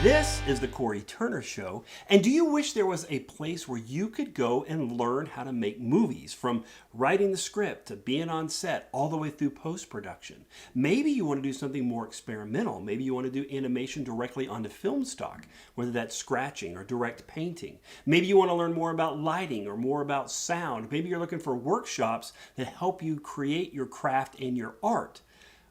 This is the Corey Turner Show. And do you wish there was a place where you could go and learn how to make movies, from writing the script to being on set, all the way through post-production? Maybe you want to do something more experimental. Maybe you want to do animation directly onto film stock, whether that's scratching or direct painting. Maybe you want to learn more about lighting or more about sound. Maybe you're looking for workshops that help you create your craft and your art.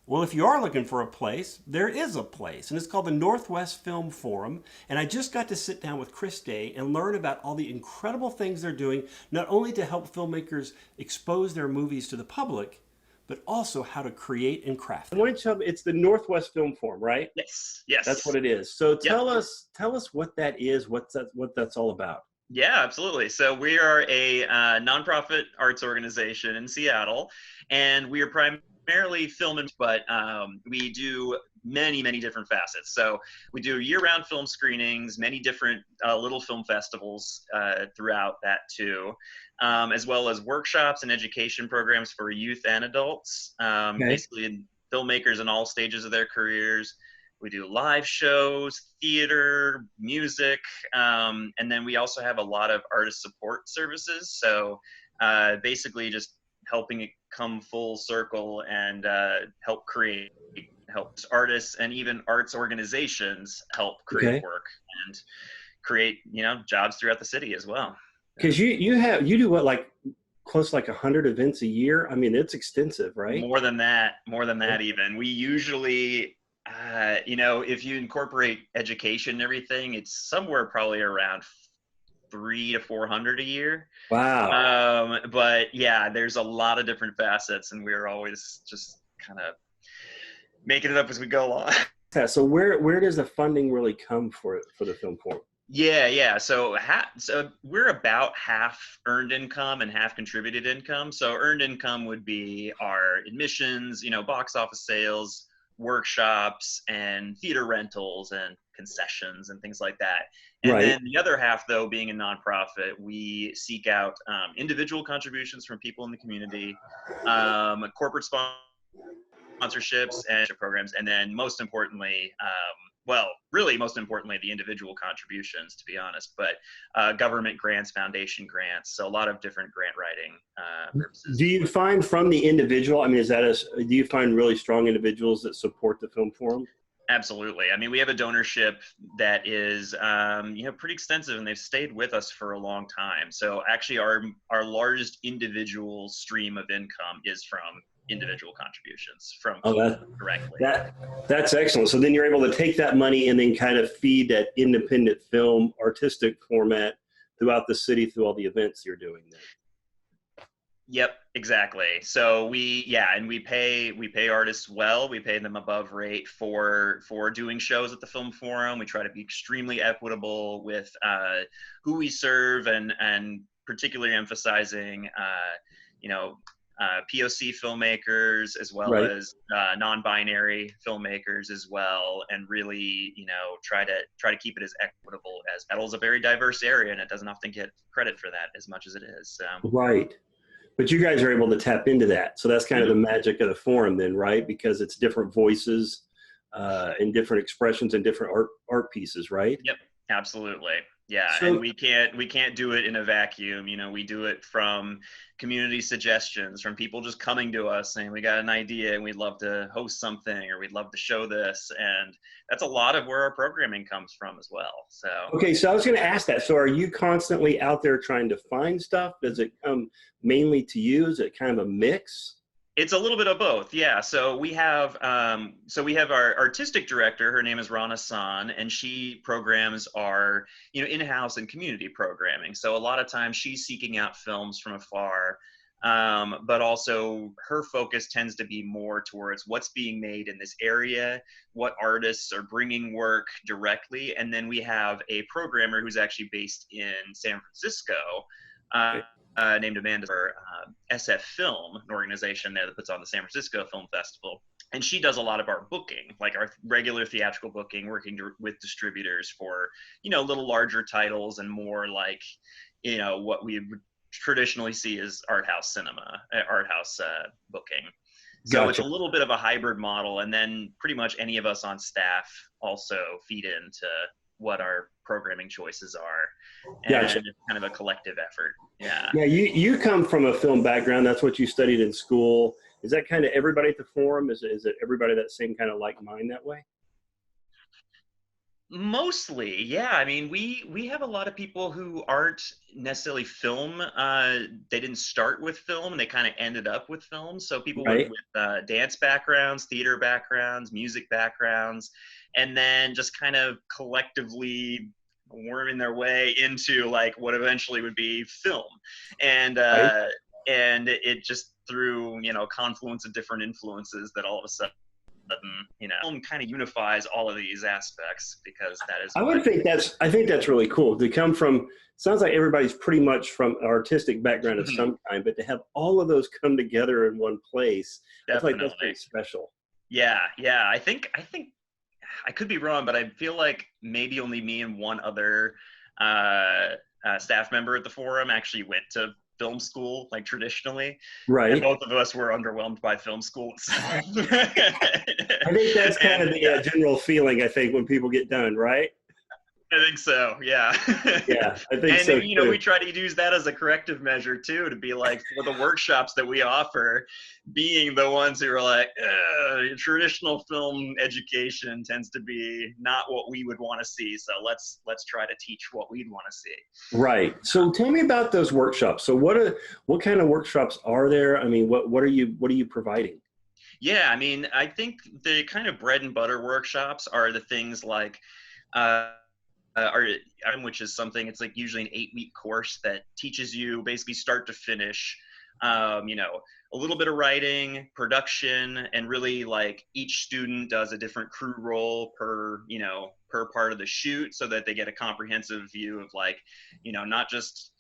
Well, if you are looking for a place, there is a place, and it's called the Northwest Film Forum. And I just got to sit down with Chris Day and learn about all the incredible things they're doing, not only to help filmmakers expose their movies to the public, but also how to create and craft them. Why don't you tell me, it's the Northwest Film Forum, right? Yes, yes. That's what it is. So Yep. tell us what that is, what that's all about. Yeah, absolutely. So we are a nonprofit arts organization in Seattle, and we are primarily filming, but we do many different facets. So we do year-round film screenings, many different little film festivals throughout that too, as well as workshops and education programs for youth and adults, basically filmmakers in all stages of their careers. We do live shows, theater, music, and then we also have a lot of artist support services. So basically just helping it come full circle and help artists and even arts organizations help create work and create, jobs throughout the city as well. Because you do what, like close to like 100 events a year? I mean, it's extensive, right? More than that even. We usually, if you incorporate education and everything, it's somewhere probably around 300 to 400 a year. Wow. But yeah, there's a lot of different facets, and we're always just kind of making it up as we go along. Yeah, so where does the funding really come for the film forum? Yeah. So we're about half earned income and half contributed income. So earned income would be our admissions, box office sales, workshops, and theater rentals and concessions and things like that. And then the other half, though, being a nonprofit, we seek out individual contributions from people in the community, corporate sponsorships and programs, and then most importantly, the individual contributions, to be honest, but government grants, foundation grants, so a lot of different grant writing purposes. Do you find from the individual, I mean, do you find really strong individuals that support the film forum? Absolutely. I mean, we have a donorship that is, pretty extensive, and they've stayed with us for a long time. So actually our largest individual stream of income is from individual contributions from people directly. That's excellent. So then you're able to take that money and then kind of feed that independent film artistic format throughout the city through all the events you're doing there. Yep, exactly. So we pay artists well. We pay them above rate for doing shows at the Film Forum. We try to be extremely equitable with who we serve, and particularly emphasizing POC filmmakers, as well as non-binary filmmakers as well, and really try to keep it as equitable as Seattle is a very diverse area, and it doesn't often get credit for that as much as it is. Right. But you guys are able to tap into that. So that's kind of the magic of the forum then, right? Because it's different voices and different expressions and different art pieces, right? Yep, absolutely. Yeah, so, and we can't do it in a vacuum. We do it from community suggestions, from people just coming to us saying, we got an idea and we'd love to host something, or we'd love to show this. And that's a lot of where our programming comes from as well. So okay, so I was going to ask that. So are you constantly out there trying to find stuff? Does it come mainly to you? Is it kind of a mix? It's a little bit of both, yeah. So we have our artistic director. Her name is Rana San, and she programs our in-house and community programming. So a lot of times she's seeking out films from afar, but also her focus tends to be more towards what's being made in this area, what artists are bringing work directly, and then we have a programmer who's actually based in San Francisco. Named Amanda for SF Film, an organization there that puts on the San Francisco Film Festival. And she does a lot of our booking, like our regular theatrical booking, working with distributors for, little larger titles and more like, what we would traditionally see as art house booking. So Gotcha. It's a little bit of a hybrid model. And then pretty much any of us on staff also feed into what our programming choices are, Gotcha. and it's kind of a collective effort. Yeah. Now, you come from a film background. That's what you studied in school. Is that kind of everybody at the forum? Is it everybody that same kind of like mind that way? Mostly, yeah. I mean, we have a lot of people who aren't necessarily film. They didn't start with film, and they kind of ended up with film. So people with, Right. dance backgrounds, theater backgrounds, music backgrounds, and then just kind of collectively worming their way into like what eventually would be film, and Right. uh, and it just through confluence of different influences that all of a sudden film kind of unifies all of these aspects because that is what. I think that's really cool to come from. Sounds like everybody's pretty much from an artistic background of Mhm, some kind, but to have all of those come together in one place, I feel like that's definitely. pretty special. Yeah. I think I could be wrong, but I feel like maybe only me and one other uh, staff member at the forum actually went to film school, like traditionally, and Right. both of us were underwhelmed by film school itself. I think that's kind And of the yeah, general feeling, I think, when people get done, right? I think so. Yeah. Yeah, I think And so we too. try to use that as a corrective measure too, to be like for the workshops that we offer, being the ones who are like, traditional film education tends to be not what we would want to see. So let's try to teach what we'd want to see. Right. So tell me about those workshops. So what kind of workshops are there? I mean, what are you providing? Yeah, I mean, I think the kind of bread and butter workshops are the things like uh, or which is something, it's like usually an 8-week course that teaches you basically start to finish, um, you know a little bit of writing, production, and really like each student does a different crew role per part of the shoot, so that they get a comprehensive view of like not just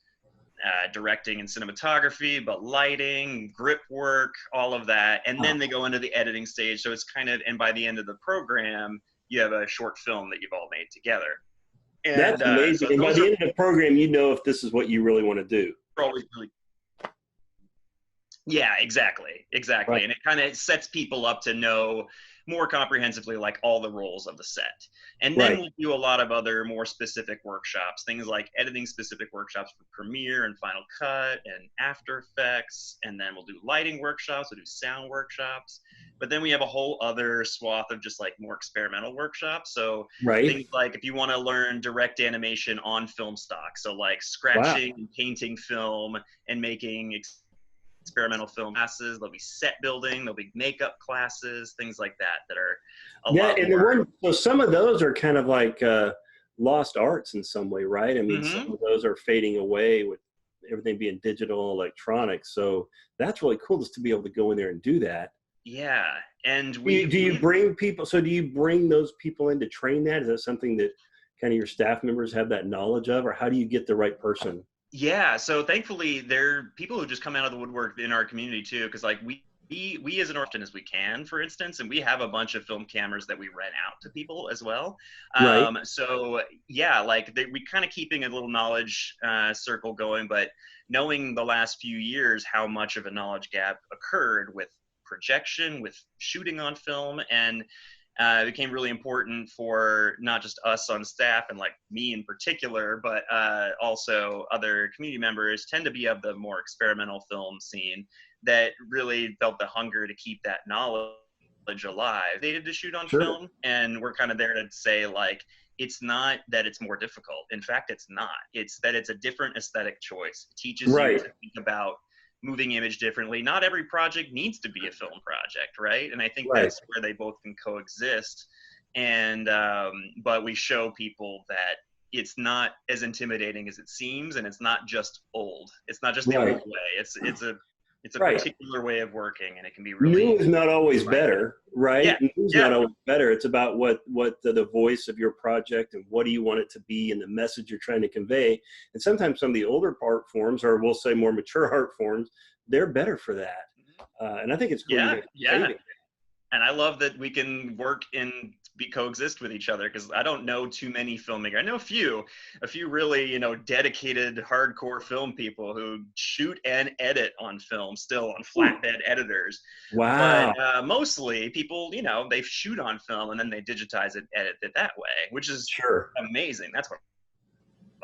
directing and cinematography, but lighting, grip work, all of that. And Ah, then they go into the editing stage. So it's kind of, and by the end of the program, you have a short film that you've all made together. And that's amazing. so And by those the are end of the program, you know if this is what you really want to do. always really, yeah, exactly. Right. And it kind of sets people up to know more comprehensively like all the roles of the set. And then Right. we'll do a lot of other more specific workshops, things like editing specific workshops for Premiere and Final Cut and After Effects. And then we'll do lighting workshops, we'll do sound workshops. But then we have a whole other swath of just like more experimental workshops. So Right. things like if you want to learn direct animation on film stock, so like Wow. scratching and painting film and making experimental film classes. There'll be set building, there'll be makeup classes, things like that that are a Yeah, lot and the more. one so some of those are kind of like lost arts in some way, right? I mean, some Hmm. of those are fading away with everything being digital, electronic. So that's really cool just to be able to go in there and do that. Yeah, and Do you we bring people? So do you bring those people in to train that? Is that something that kind of your staff members have that knowledge of, or how do you get the right person? yeah. So thankfully, there are people who just come out of the woodwork in our community too, because like we as an often as we can, for instance, and we have a bunch of film cameras that we rent out to people as well. Right. So yeah, like we kind of keeping a little knowledge circle going, but knowing the last few years how much of a knowledge gap occurred with projection, with shooting on film, and it became really important for not just us on staff and like me in particular, but also other community members tend to be of the more experimental film scene that really felt the hunger to keep that knowledge alive. They did to shoot on Sure. film, and we're kind of there to say like it's not that it's more difficult. In fact, it's not. It's that it's a different aesthetic choice. It teaches you Right. to think about moving image differently. Not every project needs to be a film project, right? And I think Right. that's where they both can coexist. And but we show people that it's not as intimidating as it seems, and it's not just old. It's not just the Right. old way. It's a Right. particular way of working, and it can be New really is not always inviting. better, right? Yeah, New is yeah, not always better. It's about what the voice of your project and what do you want it to be and the message you're trying to convey. And sometimes some of the older art forms, or we'll say more mature art forms, they're better for that. And I think it's cool you yeah, guys are yeah. saving. And I love that we can work and be coexist with each other, because I don't know too many filmmakers. I know a few really, dedicated hardcore film people who shoot and edit on film still on Ooh, flatbed editors. But wow. mostly people, they shoot on film and then they digitize it, edit it that way, which is Sure. amazing. That's what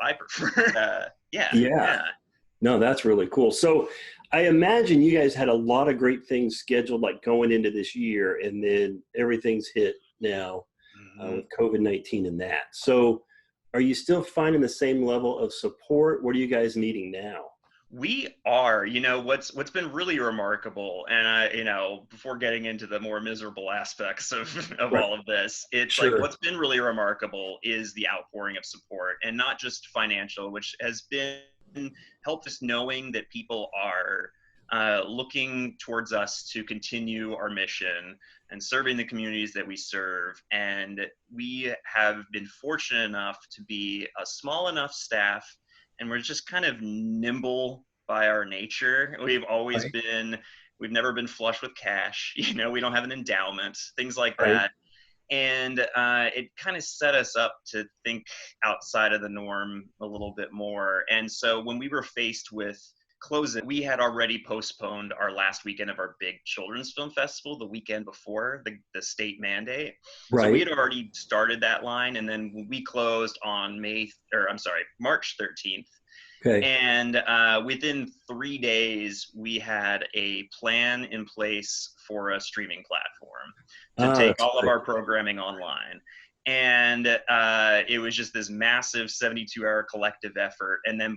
I prefer. Yeah, Yeah. yeah. No, that's really cool. So I imagine you guys had a lot of great things scheduled, like going into this year, and then everything's hit now Mhm. with COVID-19 and that. So are you still finding the same level of support? What are you guys needing now? We are, what's been really remarkable, and before getting into the more miserable aspects of of Right. all of this, it's like Sure. what's been really remarkable is the outpouring of support, and not just financial, which has been helped us knowing that people are looking towards us to continue our mission and serving the communities that we serve. And we have been fortunate enough to be a small enough staff, and we're just kind of nimble by our nature. Right. We've never been flush with cash. We don't have an endowment, things like Right. that. And it kind of set us up to think outside of the norm a little bit more. And so when we were faced with closing, we had already postponed our last weekend of our big children's film festival the weekend before the state mandate. So we Right. had already started that line, and then we closed on March 13th. Okay. And within 3 days, we had a plan in place for a streaming platform to Ah, take that's all of great. our programming online. And it was just this massive 72-hour collective effort. And then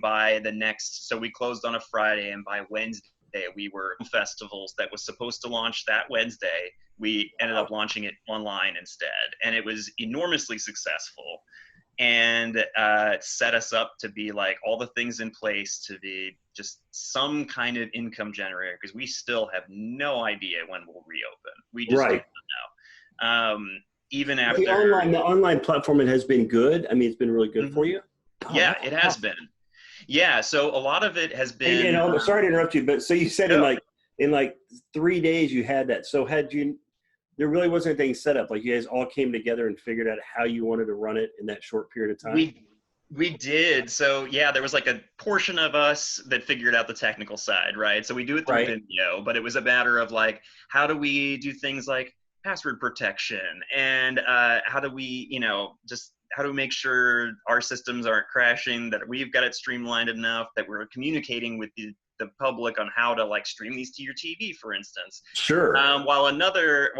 so we closed on a Friday, and by Wednesday, we were festivals that was supposed to launch that Wednesday. We ended up launching it online instead. And it was enormously successful, and set us up to be like all the things in place to be just some kind of income generator, because we still have no idea when we'll reopen. We just do Right. not know. Even But after, the online platform, it has been good. I mean, it's been really good for Mhm. you. Oh, Yeah, that's it has awesome. been. Yeah, so a lot of it has And been, sorry to interrupt you, but so you said no, in like 3 days you had that. So had you there really wasn't anything set up. Like you guys all came together and figured out how you wanted to run it in that short period of time. we did. So yeah, there was like a portion of us that figured out the technical side, right? So we do it through Right. Vimeo, but it was a matter of like, how do we do things like password protection, and how do we, just how do we make sure our systems aren't crashing, that we've got it streamlined enough, that we're communicating with the public on how to like stream these to your TV, for instance. Sure. While another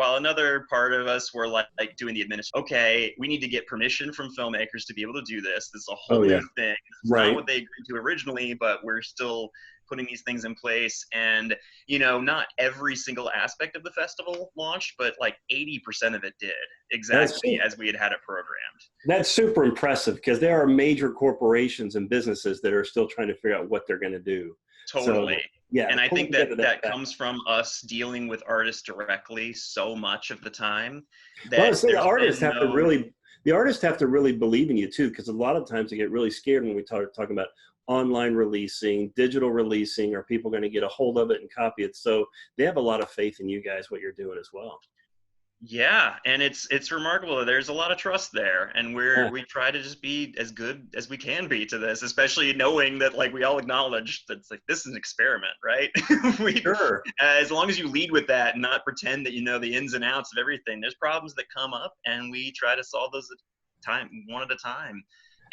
part of us were like doing the administration. Okay, we need to get permission from filmmakers to be able to do this. This is a Oh whole yeah. new thing. This is not Right. what they agreed to originally, but we're still putting these things in place. And not every single aspect of the festival launched, but like 80% of it did That's exactly as we had it programmed. that's super impressive because there are major corporations and businesses that are still trying to figure out what they're going to do. Totally. So yeah, And I pulling think that together that that fast. comes from us dealing with artists directly so much of the time, Well, I would that say there's been no. the artists have to really believe in you too, because a lot of times they get really scared when we talking about online releasing, digital releasing. Are people going to get a hold of it and copy it? So they have a lot of faith in you guys, what you're doing as well. Yeah, and it's remarkable. There's a lot of trust there, and Yeah, we try to just be as good as we can be to this, especially knowing that like we all acknowledge that it's like this is an experiment, right? we sure. As long as you lead with that and not pretend that you know the ins and outs of everything, there's problems that come up, and we try to solve those one at a time.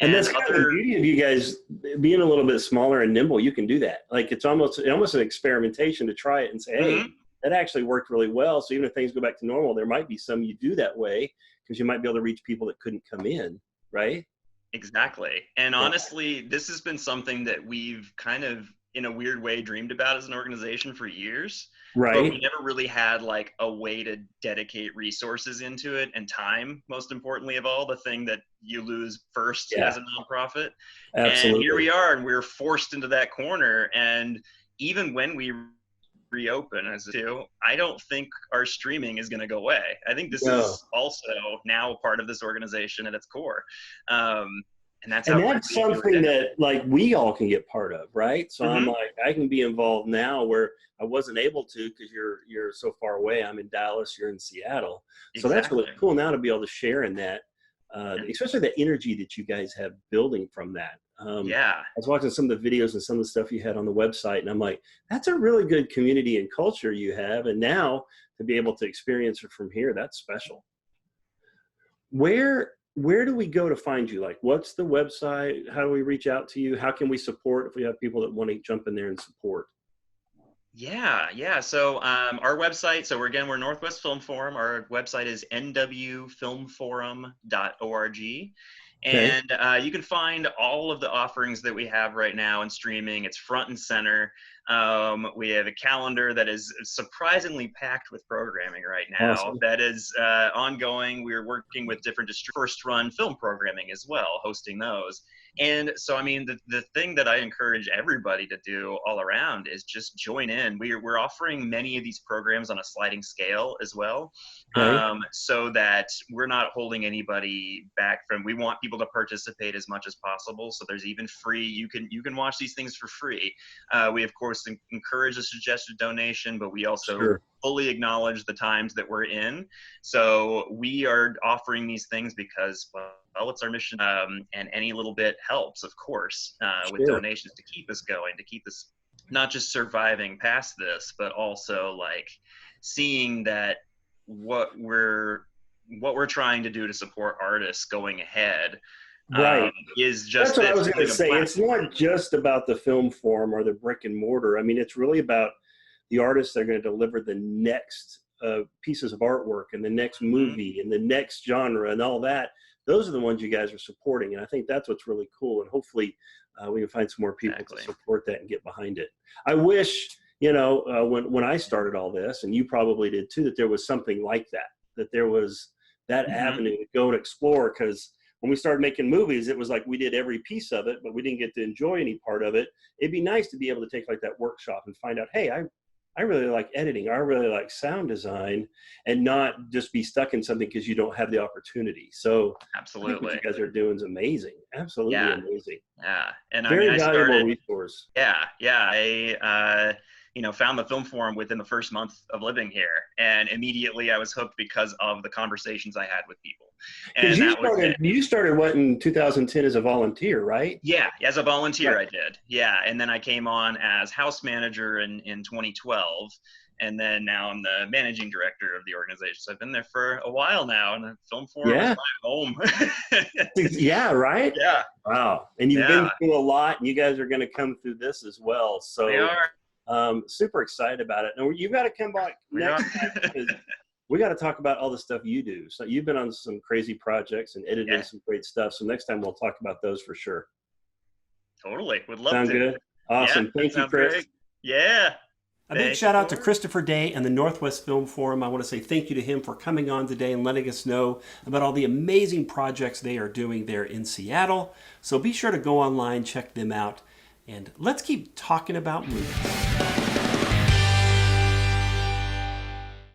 And And that's kind of the other. beauty of you guys being a little bit smaller and nimble. You can do that. Like it's almost an experimentation to try it and say, hey, Mhm. that actually worked really well. So even if things go back to normal, there might be some you do that way because you might be able to reach people that couldn't come in, right? Exactly. And Yeah. honestly, this has been something that we've kind of, in a weird way, dreamed about as an organization for years, but we Right. never really had like a way to dedicate resources into it, and time, most importantly of all, the thing that you lose first Yeah. as a nonprofit. And here Absolutely. we are, and we're forced into that corner. And even when we reopen as to, I don't think our streaming is going to go away. I think this No. is also now part of this organization at its core. Um, And that's And how that's we do something it. that like we all can get part of, right? So I'm Hmm. like, I can be involved now where I wasn't able to because you're so far away. I'm in Dallas, you're in Seattle. So that's really Exactly. cool now to be able to share in that, And especially the energy that you guys have building from that. yeah. I was watching some of the videos and some of the stuff you had on the website, and I'm like, that's a really good community and culture you have. And now to be able to experience it from here, that's special. Where do we go to find you? Like, what's the website? How do we reach out to you? How can we support if we have people that want to jump in there and support? Yeah, yeah. So our website, so we're Northwest Film Forum. Our website is nwfilmforum.org. Okay. And you can find all of the offerings that we have right now in streaming. It's front and center. We have a calendar that is surprisingly packed with programming right now. Awesome. That is ongoing. We're working with different first run film programming as well, hosting those. And so, I mean, the thing that I encourage everybody to do all around is just join in. We're offering many of these programs on a sliding scale as well, Okay. so that we're not holding anybody back from. We want people to participate as much as possible. So there's even free. You can watch these things for free. We of course encourage a suggested donation, but we also Sure. fully acknowledge the times that we're in. So we are offering these things because, well, it's our mission, and any little bit helps, of course, with Sure. donations to keep us going, to keep us not just surviving past this, but also like seeing that what we're what we're trying to do to support artists going ahead, Right. is That's just what I this, was going giving to a say. It's platform. not just about the film form or the brick and mortar. I mean, it's really about the artists that are going to deliver the next pieces of artwork and the next Hmm. movie and the next genre and all that. Those are the ones you guys are supporting. And I think that's what's really cool. And hopefully we can find some more people to Exactly. support that and get behind it. I wish, when I started all this, and you probably did too, that there was something like that, that there was that Hmm. avenue to go and explore. Because when we started making movies, it was like we did every piece of it, but we didn't get to enjoy any part of it. It'd be nice to be able to take like that workshop and find out, hey, I really like editing. I really like sound design, and not just be stuck in something because you don't have the opportunity. So I think what Absolutely. you guys are doing is amazing. Absolutely Yeah. amazing. Yeah. And I mean, Very I valuable started. resource. Yeah, yeah. I found the film forum within the first month of living here, and immediately I was hooked because of the conversations I had with people, Because and that was it. you started what in 2010 as a volunteer, right? Yeah, as a volunteer, Right. I did. Yeah, and then I came on as house manager in 2012, and then now I'm the managing director of the organization. So I've been there for a while now, and the film forum is Yeah. my home. Yeah, right. Yeah, Wow. And you've been yeah, through a lot, and you guys are going to come through this as well. we So are. super excited about it. And you've got to come back We are. next time because we got to talk about all the stuff you do. So you've been on some crazy projects and edited Yeah, some great stuff. So next time we'll talk about those for sure. totally. Would love Sound to. good? Yeah, Awesome. that Thank you, sounds Chris. great. Yeah. A big Thank you, shout out to Corey. Christopher Day and the Northwest Film Forum. I want to say thank you to him for coming on today and letting us know about all the amazing projects they are doing there in Seattle. So be sure to go online, check them out, and let's keep talking about movies.